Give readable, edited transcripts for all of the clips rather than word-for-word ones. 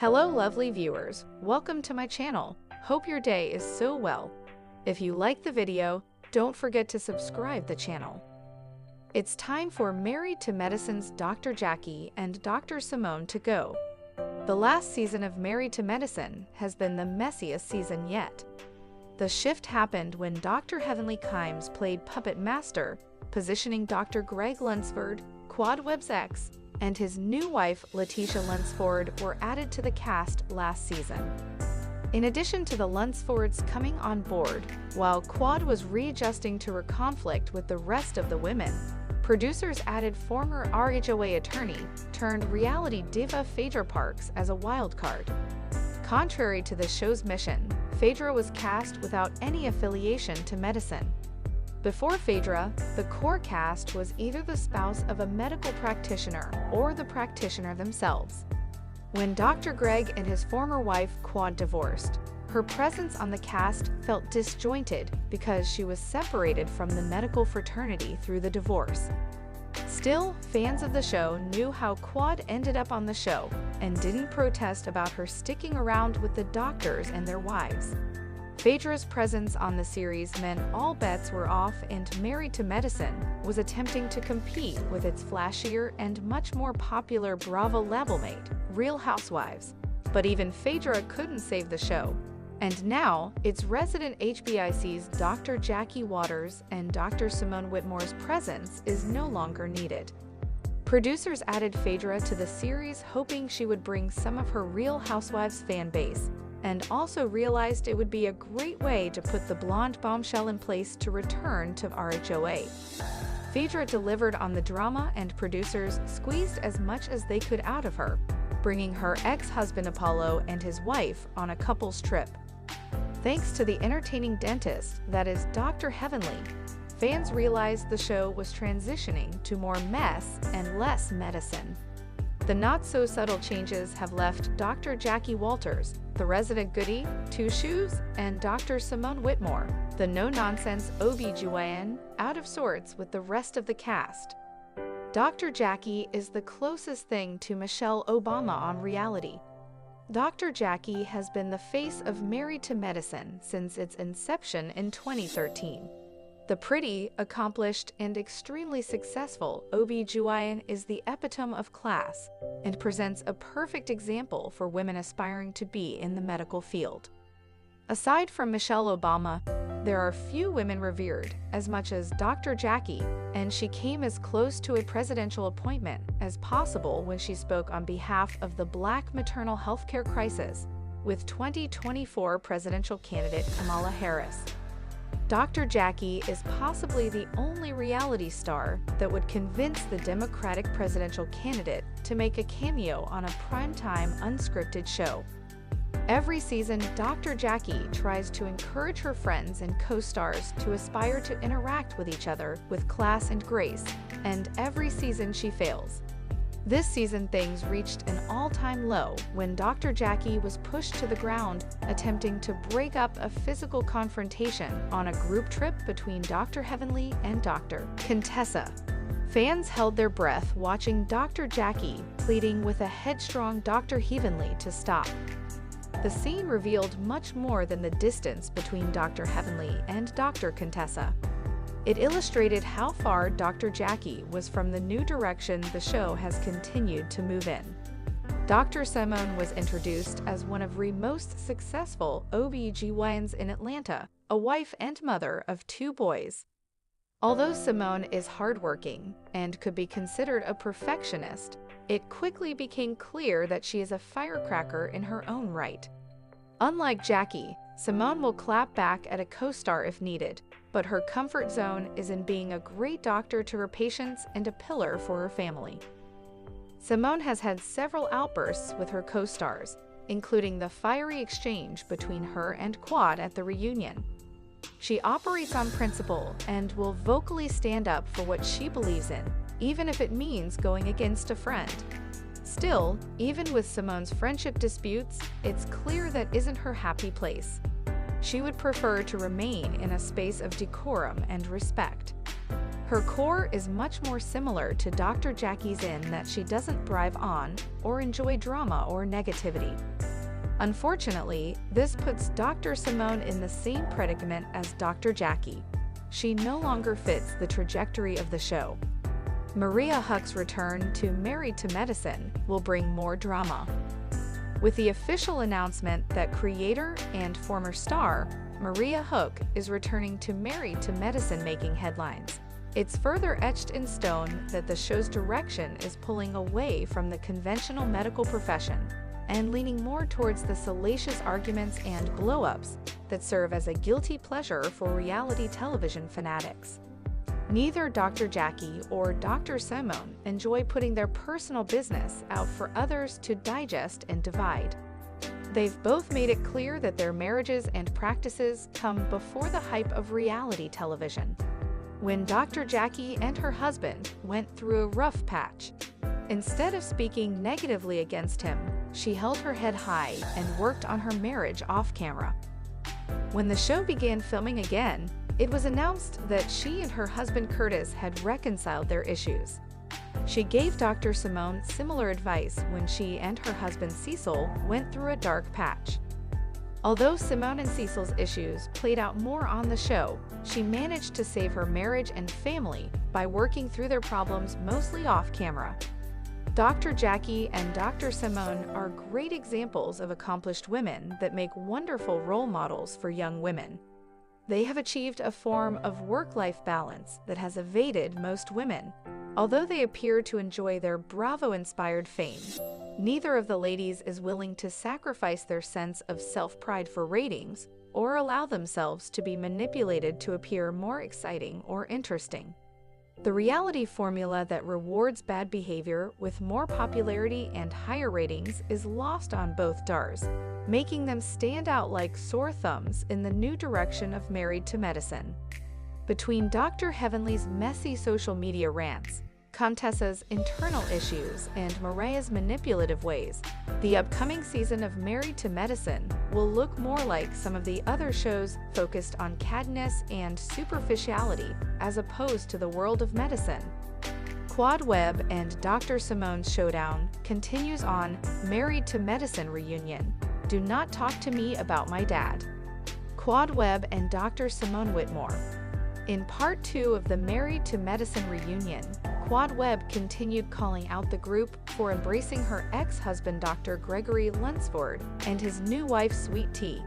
Hello lovely viewers, welcome to my channel. Hope your day is so well. If you like the video, don't forget to subscribe the channel. It's time for Married to Medicine's Dr. Jackie and Dr. Simone to go. The last season of Married to Medicine has been the messiest season yet. The shift happened when Dr. Heavenly Kimes played Puppet Master, positioning Dr. Greg Lunsford, Quadweb's ex, and his new wife, Letitia Lunsford, were added to the cast last season. In addition to the Lunsfords coming on board, while Quad was readjusting to her conflict with the rest of the women, producers added former RHOA attorney turned reality diva Phaedra Parks as a wild card. Contrary to the show's mission, Phaedra was cast without any affiliation to medicine. Before Phaedra, the core cast was either the spouse of a medical practitioner or the practitioner themselves. When Dr. Greg and his former wife Quad divorced, her presence on the cast felt disjointed because she was separated from the medical fraternity through the divorce. Still, fans of the show knew how Quad ended up on the show and didn't protest about her sticking around with the doctors and their wives. Phaedra's presence on the series meant all bets were off, and Married to Medicine was attempting to compete with its flashier and much more popular Bravo labelmate, Real Housewives. But even Phaedra couldn't save the show. And now, its resident HBIC's Dr. Jackie Waters and Dr. Simone Whitmore's presence is no longer needed. Producers added Phaedra to the series hoping she would bring some of her Real Housewives fan base, and also realized it would be a great way to put the blonde bombshell in place to return to RHOA. Phaedra delivered on the drama, and producers squeezed as much as they could out of her, bringing her ex-husband Apollo and his wife on a couple's trip. Thanks to the entertaining dentist, that is Dr. Heavenly, fans realized the show was transitioning to more mess and less medicine. The not-so-subtle changes have left Dr. Jackie Walters, the resident goody, Two Shoes, and Dr. Simone Whitmore, the no-nonsense OB-GYN, out of sorts with the rest of the cast. Dr. Jackie is the closest thing to Michelle Obama on reality. Dr. Jackie has been the face of Married to Medicine since its inception in 2013. The pretty, accomplished, and extremely successful OB-GYN is the epitome of class and presents a perfect example for women aspiring to be in the medical field. Aside from Michelle Obama, there are few women revered as much as Dr. Jackie, and she came as close to a presidential appointment as possible when she spoke on behalf of the Black maternal health care crisis with 2024 presidential candidate Kamala Harris. Dr. Jackie is possibly the only reality star that would convince the Democratic presidential candidate to make a cameo on a primetime unscripted show. Every season, Dr. Jackie tries to encourage her friends and co-stars to aspire to interact with each other with class and grace, and every season she fails. This season, things reached an all-time low when Dr. Jackie was pushed to the ground attempting to break up a physical confrontation on a group trip between Dr. Heavenly and Dr. Contessa. Fans held their breath watching Dr. Jackie pleading with a headstrong Dr. Heavenly to stop. The scene revealed much more than the distance between Dr. Heavenly and Dr. Contessa. It illustrated how far Dr. Jackie was from the new direction the show has continued to move in. Dr. Simone was introduced as one of the most successful OB-GYNs in Atlanta, a wife and mother of 2 boys. Although Simone is hardworking and could be considered a perfectionist, it quickly became clear that she is a firecracker in her own right. Unlike Jackie, Simone will clap back at a co-star if needed, but her comfort zone is in being a great doctor to her patients and a pillar for her family. Simone has had several outbursts with her co-stars, including the fiery exchange between her and Quad at the reunion. She operates on principle and will vocally stand up for what she believes in, even if it means going against a friend. Still, even with Simone's friendship disputes, it's clear that isn't her happy place. She would prefer to remain in a space of decorum and respect. Her core is much more similar to Dr. Jackie's in that she doesn't thrive on or enjoy drama or negativity. Unfortunately, this puts Dr. Simone in the same predicament as Dr. Jackie. She no longer fits the trajectory of the show. Maria Huck's return to Married to Medicine will bring more drama. With the official announcement that creator and former star Maria Huck is returning to Married to Medicine making headlines, it's further etched in stone that the show's direction is pulling away from the conventional medical profession and leaning more towards the salacious arguments and blow-ups that serve as a guilty pleasure for reality television fanatics. Neither Dr. Jackie or Dr. Simone enjoy putting their personal business out for others to digest and divide. They've both made it clear that their marriages and practices come before the hype of reality television. When Dr. Jackie and her husband went through a rough patch, instead of speaking negatively against him, she held her head high and worked on her marriage off camera. When the show began filming again, it was announced that she and her husband Curtis had reconciled their issues. She gave Dr. Simone similar advice when she and her husband Cecil went through a dark patch. Although Simone and Cecil's issues played out more on the show, she managed to save her marriage and family by working through their problems mostly off camera. Dr. Jackie and Dr. Simone are great examples of accomplished women that make wonderful role models for young women. They have achieved a form of work-life balance that has evaded most women. Although they appear to enjoy their Bravo-inspired fame, neither of the ladies is willing to sacrifice their sense of self-pride for ratings or allow themselves to be manipulated to appear more exciting or interesting. The reality formula that rewards bad behavior with more popularity and higher ratings is lost on both stars, making them stand out like sore thumbs in the new direction of Married to Medicine. Between Dr. Heavenly's messy social media rants, Contessa's internal issues, and Mariah's manipulative ways, the upcoming season of Married to Medicine will look more like some of the other shows focused on catness and superficiality as opposed to the world of medicine. Quad Webb and Dr. Simone's showdown continues on Married to Medicine reunion. Do not talk to me about my dad. Quad Webb and Dr. Simone Whitmore. In part 2 of the Married to Medicine reunion, Quad Webb continued calling out the group for embracing her ex-husband Dr. Gregory Lunsford and his new wife Sweet Tea.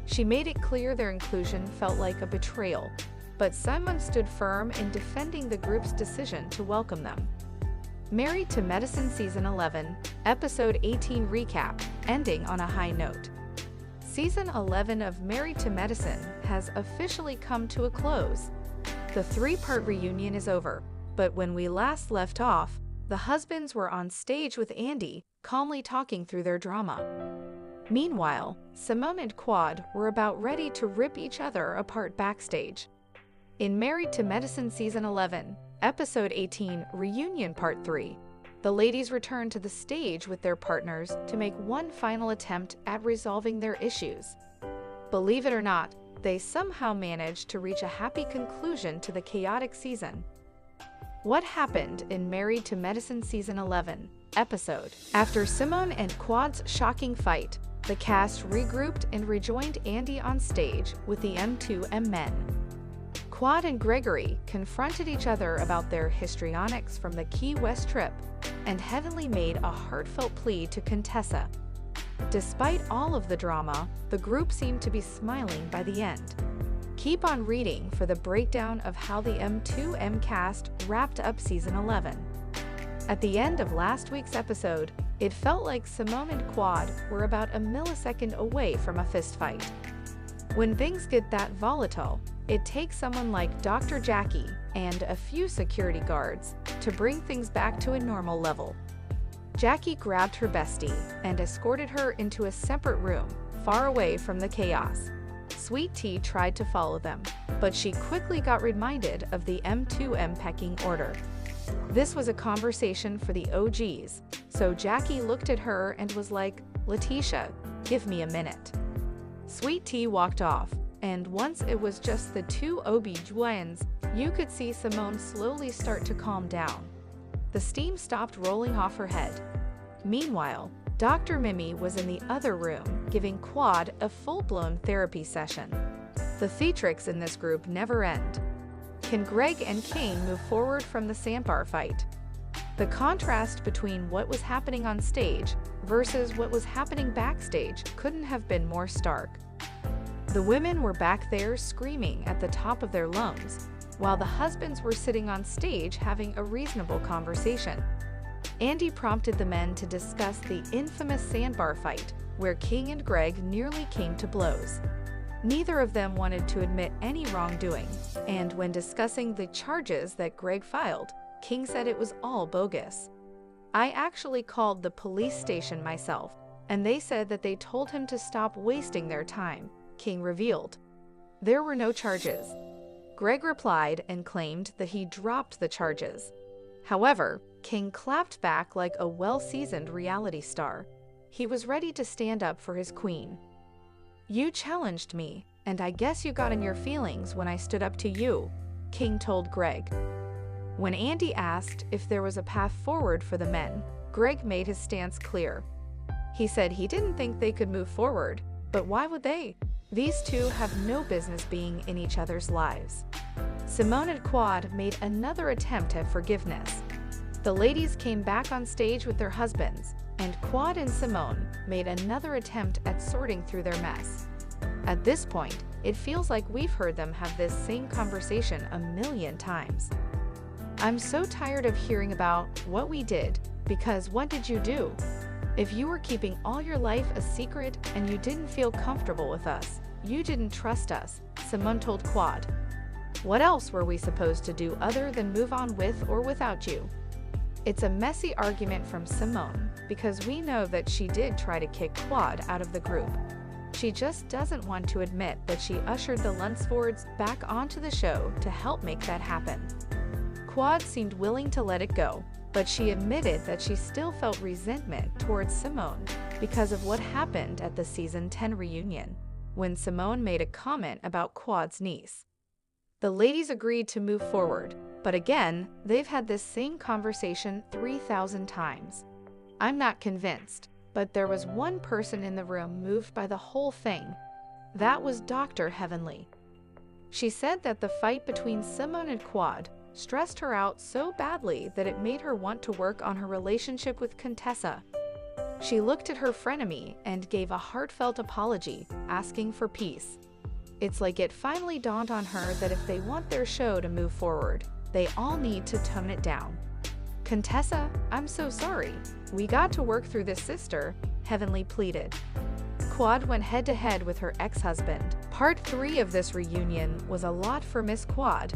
She made it clear their inclusion felt like a betrayal, but Simone stood firm in defending the group's decision to welcome them. Married to Medicine Season 11, Episode 18 Recap, ending on a high note. Season 11 of Married to Medicine has officially come to a close. The 3-part reunion is over, but when we last left off, the husbands were on stage with Andy, calmly talking through their drama. Meanwhile, Simone and Quad were about ready to rip each other apart backstage. In Married to Medicine Season 11, Episode 18 Reunion Part 3, the ladies return to the stage with their partners to make one final attempt at resolving their issues. Believe it or not, they somehow managed to reach a happy conclusion to the chaotic season. What happened in Married to Medicine Season 11 episode? After Simone and Quad's shocking fight, the cast regrouped and rejoined Andy on stage with the M2M men. Quad and Gregory confronted each other about their histrionics from the Key West trip, and Heavenly made a heartfelt plea to Contessa. Despite all of the drama, the group seemed to be smiling by the end. Keep on reading for the breakdown of how the M2M cast wrapped up Season 11. At the end of last week's episode, it felt like Simone and Quad were about a millisecond away from a fistfight. When things get that volatile, it takes someone like Dr. Jackie and a few security guards to bring things back to a normal level. Jackie grabbed her bestie and escorted her into a separate room, far away from the chaos. Sweet Tea tried to follow them, but she quickly got reminded of the M2M pecking order. This was a conversation for the OGs, so Jackie looked at her and was like, "Letitia, give me a minute." Sweet Tea walked off, and once it was just the two OB-GYNs, you could see Simone slowly start to calm down. The steam stopped rolling off her head. Meanwhile, Dr. Mimi was in the other room giving Quad a full-blown therapy session. The theatrics in this group never end. Can Greg and King move forward from the sandbar fight? The contrast between what was happening on stage versus what was happening backstage couldn't have been more stark. The women were back there screaming at the top of their lungs, while the husbands were sitting on stage having a reasonable conversation. Andy prompted the men to discuss the infamous sandbar fight, where King and Greg nearly came to blows. Neither of them wanted to admit any wrongdoing, and when discussing the charges that Greg filed, King said it was all bogus. I actually called the police station myself, and they said that they told him to stop wasting their time, King revealed. There were no charges. Greg replied and claimed that he dropped the charges. However, King clapped back like a well-seasoned reality star. He was ready to stand up for his queen. "You challenged me, and I guess you got in your feelings when I stood up to you," King told Greg. When Andy asked if there was a path forward for the men, Greg made his stance clear. He said he didn't think they could move forward, but why would they? These two have no business being in each other's lives. Simone and Quad made another attempt at forgiveness. The ladies came back on stage with their husbands, and Quad and Simone made another attempt at sorting through their mess. At this point, it feels like we've heard them have this same conversation a million times. "I'm so tired of hearing about what we did, because what did you do? If you were keeping all your life a secret and you didn't feel comfortable with us, you didn't trust us," Simone told Quad. "What else were we supposed to do other than move on with or without you?" It's a messy argument from Simone, because we know that she did try to kick Quad out of the group. She just doesn't want to admit that she ushered the Lunsfords back onto the show to help make that happen. Quad seemed willing to let it go, but she admitted that she still felt resentment towards Simone because of what happened at the season 10 reunion, when Simone made a comment about Quad's niece. The ladies agreed to move forward, but again, they've had this same conversation 3,000 times. I'm not convinced, but there was one person in the room moved by the whole thing. That was Dr. Heavenly. She said that the fight between Simone and Quad stressed her out so badly that it made her want to work on her relationship with Contessa. She looked at her frenemy and gave a heartfelt apology, asking for peace. It's like it finally dawned on her that if they want their show to move forward, they all need to tone it down. "Contessa, I'm so sorry. We got to work through this, sister," Heavenly pleaded. Quad went head-to-head with her ex-husband. Part 3 of this reunion was a lot for Miss Quad.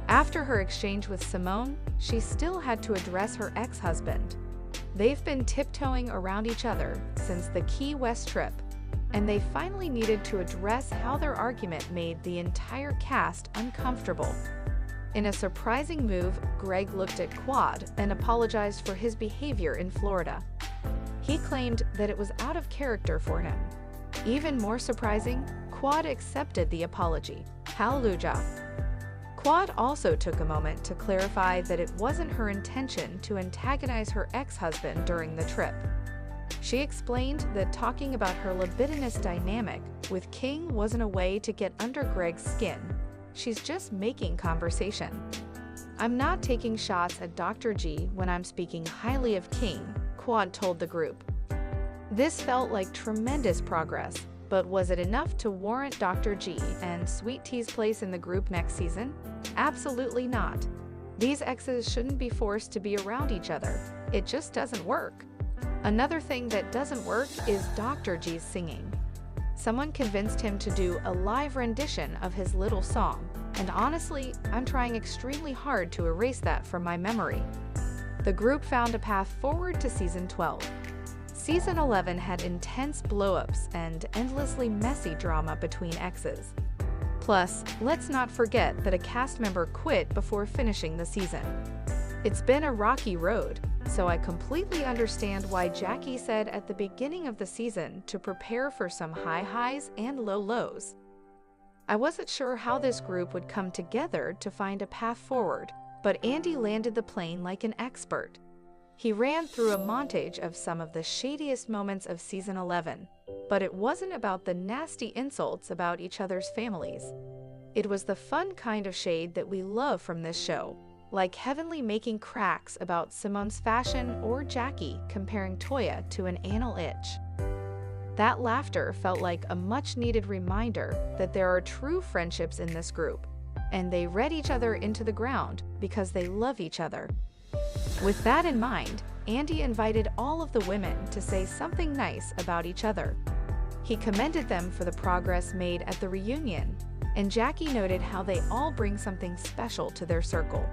After her exchange with Simone, she still had to address her ex-husband. They've been tiptoeing around each other since the Key West trip, and they finally needed to address how their argument made the entire cast uncomfortable. In a surprising move, Greg looked at Quad and apologized for his behavior in Florida. He claimed that it was out of character for him. Even more surprising, Quad accepted the apology. Hallelujah. Quad also took a moment to clarify that it wasn't her intention to antagonize her ex-husband during the trip. She explained that talking about her libidinous dynamic with King wasn't a way to get under Greg's skin. She's just making conversation. "I'm not taking shots at Dr. G when I'm speaking highly of King," Quad told the group. This felt like tremendous progress, but was it enough to warrant Dr. G and Sweet Tea's place in the group next season? Absolutely not. These exes shouldn't be forced to be around each other. It just doesn't work. Another thing that doesn't work is Dr. G's singing. Someone convinced him to do a live rendition of his little song, and honestly, I'm trying extremely hard to erase that from my memory. The group found a path forward to season 12. Season 11 had intense blow-ups and endlessly messy drama between exes. Plus, let's not forget that a cast member quit before finishing the season. It's been a rocky road, so I completely understand why Jackie said at the beginning of the season to prepare for some high highs and low lows. I wasn't sure how this group would come together to find a path forward, but Andy landed the plane like an expert. He ran through a montage of some of the shadiest moments of season 11, but it wasn't about the nasty insults about each other's families. It was the fun kind of shade that we love from this show, like Heavenly making cracks about Simone's fashion or Jackie comparing Toya to an anal itch. That laughter felt like a much-needed reminder that there are true friendships in this group, and they read each other into the ground because they love each other. With that in mind, Andy invited all of the women to say something nice about each other. He commended them for the progress made at the reunion, and Jackie noted how they all bring something special to their circle.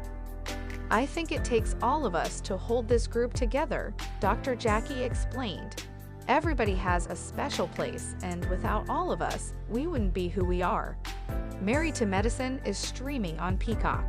"I think it takes all of us to hold this group together," Dr. Jackie explained. "Everybody has a special place, and without all of us, we wouldn't be who we are." Married to Medicine is streaming on Peacock.